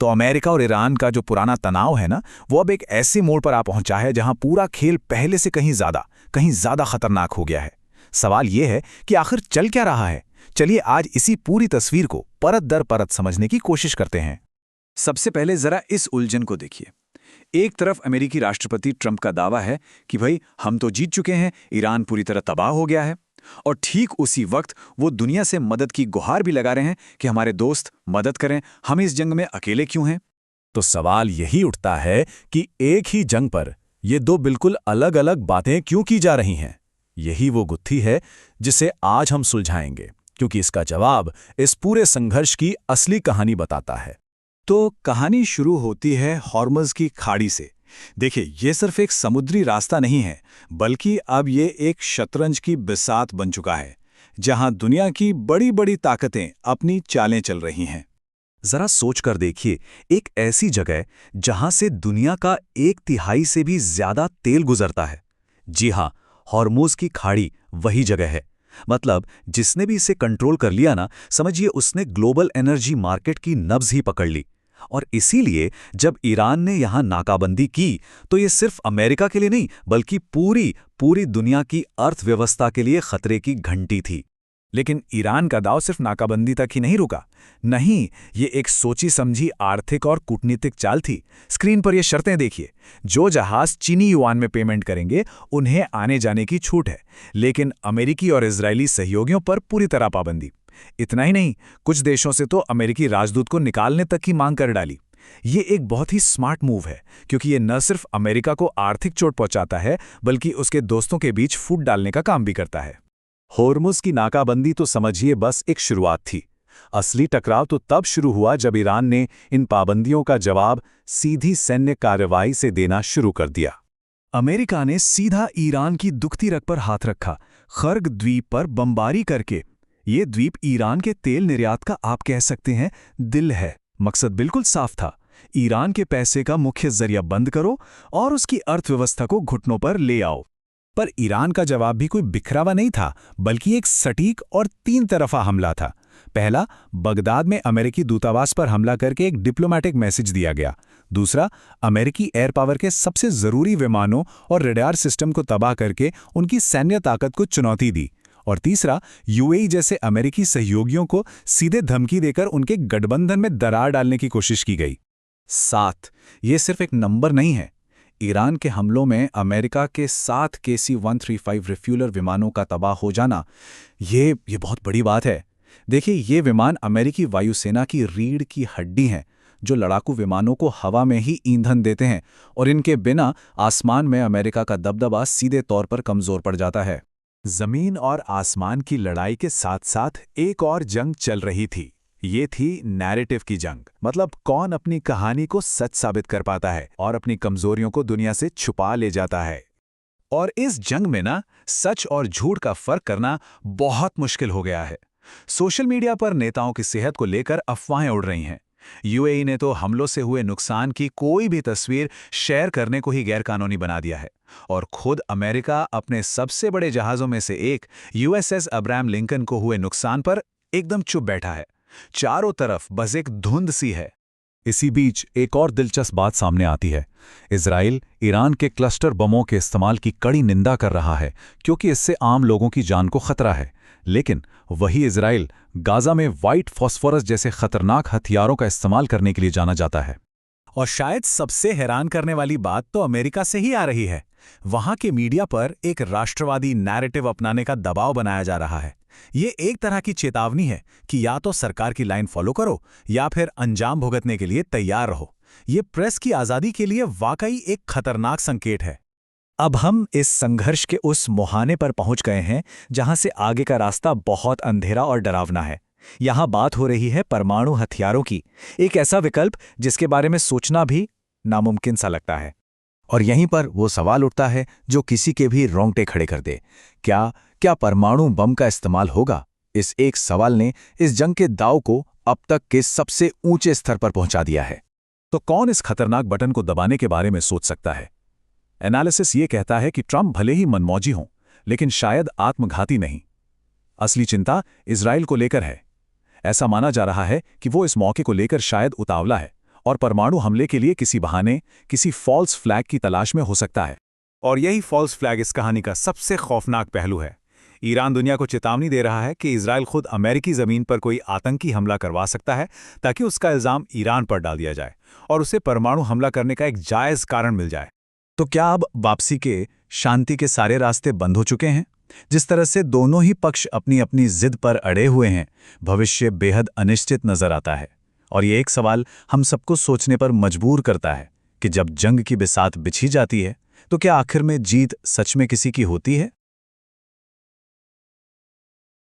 तो अमेरिका और ईरान का जो पुराना तनाव है ना, वो अब एक ऐसी मोड़ पर आ पहुंचा है जहां पूरा खेल पहले से कहीं ज्यादा खतरनाक हो गया है। सवाल यह है कि आखिर चल क्या रहा है। चलिए आज इसी पूरी तस्वीर को परत दर परत समझने की कोशिश करते हैं। सबसे पहले जरा इस उलझन को देखिए। एक तरफ अमेरिकी राष्ट्रपति ट्रंप का दावा है कि भाई हम तो जीत चुके हैं, ईरान पूरी तरह तबाह हो गया है। और ठीक उसी वक्त वो दुनिया से मदद की गुहार भी लगा रहे हैं कि हमारे दोस्त मदद करें, हम इस जंग में अकेले क्यों हैं। तो सवाल यही उठता है कि एक ही जंग पर ये दो बिल्कुल अलग अलग बातें क्यों की जा रही हैं। यही वो गुत्थी है जिसे आज हम सुलझाएंगे, क्योंकि इसका जवाब इस पूरे संघर्ष की असली कहानी बताता है। तो कहानी शुरू होती है हॉर्मज़ की खाड़ी से। देखिए, ये सिर्फ एक समुद्री रास्ता नहीं है, बल्कि अब ये एक शतरंज की बिसात बन चुका है, जहां दुनिया की बड़ी बड़ी ताकतें अपनी चालें चल रही हैं। जरा सोच कर देखिए, एक ऐसी जगह जहां से दुनिया का 1/3 से भी ज्यादा तेल गुजरता है। जी हां, हॉर्मुज की खाड़ी वही जगह है। मतलब जिसने भी इसे कंट्रोल कर लिया ना, समझिए उसने ग्लोबल एनर्जी मार्केट की नब्ज ही पकड़ ली। और इसीलिए जब ईरान ने यहां नाकाबंदी की, तो ये सिर्फ अमेरिका के लिए नहीं, बल्कि पूरी दुनिया की अर्थव्यवस्था के लिए खतरे की घंटी थी। लेकिन ईरान का दांव सिर्फ नाकाबंदी तक ही नहीं रुका। नहीं, ये एक सोची समझी आर्थिक और कूटनीतिक चाल थी। स्क्रीन पर ये शर्तें देखिए। जो जहाज चीनी युआन में पेमेंट करेंगे, उन्हें आने जाने की छूट है, लेकिन अमेरिकी और इजरायली सहयोगियों पर पूरी तरह पाबंदी। इतना ही नहीं, कुछ देशों से तो अमेरिकी राजदूत को निकालने तक की मांग कर डाली। ये एक बहुत ही स्मार्ट मूव है, क्योंकि ये न सिर्फ अमेरिका को आर्थिक चोट पहुंचाता है, बल्कि उसके दोस्तों के बीच फूट डालने का काम भी करता है। हॉर्मुज की नाकाबंदी तो समझिए बस एक शुरुआत थी। असली टकराव तो तब शुरू हुआ जब ईरान ने इन पाबंदियों का जवाब सीधी सैन्य कार्रवाई से देना शुरू कर दिया। अमेरिका ने सीधा ईरान की दुखती रग पर हाथ रखा, खर्ग द्वीप पर बमबारी करके। ये द्वीप ईरान के तेल निर्यात का, आप कह सकते हैं, दिल है। मकसद बिल्कुल साफ था, ईरान के पैसे का मुख्य जरिया बंद करो और उसकी अर्थव्यवस्था को घुटनों पर ले आओ। पर ईरान का जवाब भी कोई बिखरावा नहीं था, बल्कि एक सटीक और 3 तरफा हमला था। पहला, बगदाद में अमेरिकी दूतावास पर हमला करके एक डिप्लोमैटिक मैसेज दिया गया। दूसरा, अमेरिकी एयर पावर के सबसे जरूरी विमानों और रडार सिस्टम को तबाह करके उनकी सैन्य ताकत को चुनौती दी। और तीसरा, यूएई जैसे अमेरिकी सहयोगियों को सीधे धमकी देकर उनके गठबंधन में दरार डालने की कोशिश की गई। 7, ये सिर्फ एक नंबर नहीं है। ईरान के हमलों में अमेरिका के 7 KC-135 रिफ्यूलर विमानों का तबाह हो जाना, ये बहुत बड़ी बात है। देखिए, ये विमान अमेरिकी वायुसेना की रीढ़ की हड्डी हैं, जो लड़ाकू विमानों को हवा में ही ईंधन देते हैं, और इनके बिना आसमान में अमेरिका का दबदबा सीधे तौर पर कमजोर पड़ जाता है। जमीन और आसमान की लड़ाई के साथ साथ एक और जंग चल रही थी। ये थी नैरेटिव की जंग। मतलब कौन अपनी कहानी को सच साबित कर पाता है और अपनी कमजोरियों को दुनिया से छुपा ले जाता है। और इस जंग में ना, सच और झूठ का फर्क करना बहुत मुश्किल हो गया है। सोशल मीडिया पर नेताओं की सेहत को लेकर अफवाहें उड़ रही हैं। यूएई ने तो हमलों से हुए नुकसान की कोई भी तस्वीर शेयर करने को ही गैरकानूनी बना दिया है। और खुद अमेरिका अपने सबसे बड़े जहाज़ों में से एक USS अब्राहम लिंकन को हुए नुकसान पर एकदम चुप बैठा है। चारों तरफ बस एक धुंध सी है। इसी बीच एक और दिलचस्प बात सामने आती है। इजराइल ईरान के क्लस्टर बमों के इस्तेमाल की कड़ी निंदा कर रहा है, क्योंकि इससे आम लोगों की जान को खतरा है। लेकिन वही इजराइल गाजा में व्हाइट फॉस्फोरस जैसे खतरनाक हथियारों का इस्तेमाल करने के लिए जाना जाता है। और शायद सबसे हैरान करने वाली बात तो अमेरिका से ही आ रही है। वहां के मीडिया पर एक राष्ट्रवादी नैरेटिव अपनाने का दबाव बनाया जा रहा है। ये एक तरह की चेतावनी है कि या तो सरकार की लाइन फॉलो करो, या फिर अंजाम भुगतने के लिए तैयार रहो। ये प्रेस की आज़ादी के लिए वाकई एक खतरनाक संकेत है। अब हम इस संघर्ष के उस मुहाने पर पहुंच गए हैं जहां से आगे का रास्ता बहुत अंधेरा और डरावना है। यहां बात हो रही है परमाणु हथियारों की, एक ऐसा विकल्प जिसके बारे में सोचना भी नामुमकिन सा लगता है। और यहीं पर वो सवाल उठता है जो किसी के भी रोंगटे खड़े कर दे। क्या परमाणु बम का इस्तेमाल होगा? इस एक सवाल ने इस जंग के दांव को अब तक के सबसे ऊंचे स्तर पर पहुंचा दिया है। तो कौन इस खतरनाक बटन को दबाने के बारे में सोच सकता है? एनालिसिस ये कहता है कि ट्रंप भले ही मनमौजी हों, लेकिन शायद आत्मघाती नहीं। असली चिंता इजराइल को लेकर है। ऐसा माना जा रहा है कि वो इस मौके को लेकर शायद उतावला है और परमाणु हमले के लिए किसी बहाने, किसी फॉल्स फ्लैग की तलाश में हो सकता है। और यही फॉल्स फ्लैग इस कहानी का सबसे खौफनाक पहलू है। ईरान दुनिया को चेतावनी दे रहा है कि इजराइल खुद अमेरिकी जमीन पर कोई आतंकी हमला करवा सकता है, ताकि उसका इल्जाम ईरान पर डाल दिया जाए और उसे परमाणु हमला करने का एक जायज कारण मिल जाए। तो क्या अब वापसी के, शांति के सारे रास्ते बंद हो चुके हैं? जिस तरह से दोनों ही पक्ष अपनी अपनी जिद पर अड़े हुए हैं, भविष्य बेहद अनिश्चित नजर आता है। और ये एक सवाल हम सबको सोचने पर मजबूर करता है कि जब जंग की बिसात बिछी जाती है, तो क्या आखिर में जीत सच में किसी की होती है,